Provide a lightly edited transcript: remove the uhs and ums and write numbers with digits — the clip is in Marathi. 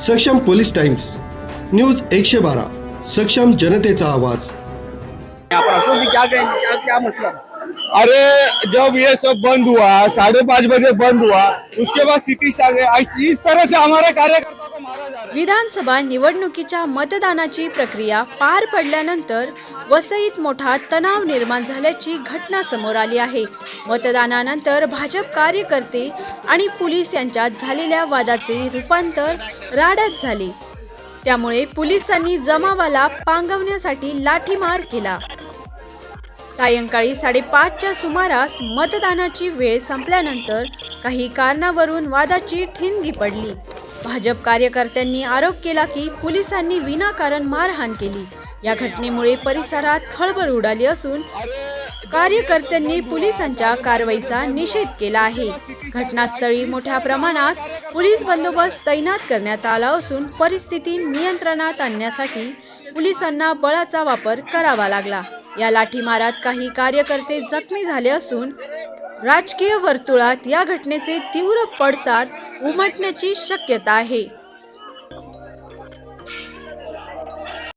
सक्षम पोलीस टाइम्स, न्यूज 112, सक्षम जनतेचा आवाज। अशोक जी क्या कहेंगे, क्या मसला? अरे जब ये सब बंद हुआ 5:30 बजे बंद हुआ, उसके बाद सिटी आ गए। इस तरह से हमारे कार्यकर्ता को मारा जा रहा है। विधानसभा निवडणुकीच्या मतदानाची प्रक्रिया पार पडल्यानंतर वसईत मोठा तणाव निर्माण झाल्याची घटना समोर आली आहे। मतदानानंतर भाजप कार्यकर्ते आणि पोलीस यांच्यात झालेल्या वादाचे रूपांतर राड्यात झाले। त्यामुळे पोलिसांनी जमावाला पांगवण्यासाठी लाठीमार केला। सायंकाळी 5:30च्या सुमारास मतदानाची वेळ संपल्यानंतर काही कारणावरून वादाची ठिणगी पडली। भाजप कार्यकर्त्यांनी आरोप केला की पोलिसांनी विनाकारण मारहाण केली। या घटनेमुळे परिसरात खळबळ उडाली असून कार्यकर्त्यांनी पोलिसांच्या कारवाईचा निषेध केला आहे। घटनास्थळी मोठ्या प्रमाणात पोलीस बंदोबस्त तैनात करण्यात आला असून परिस्थिती नियंत्रणात आणण्यासाठी पोलिसांना बळाचा वापर करावा लागला। या लाठीमारात काही कार्यकर्ते जखमी झाले असून राजकीय वर्तुळात या घटनेचे तीव्र पडसाद उमटण्याची शक्यता आहे।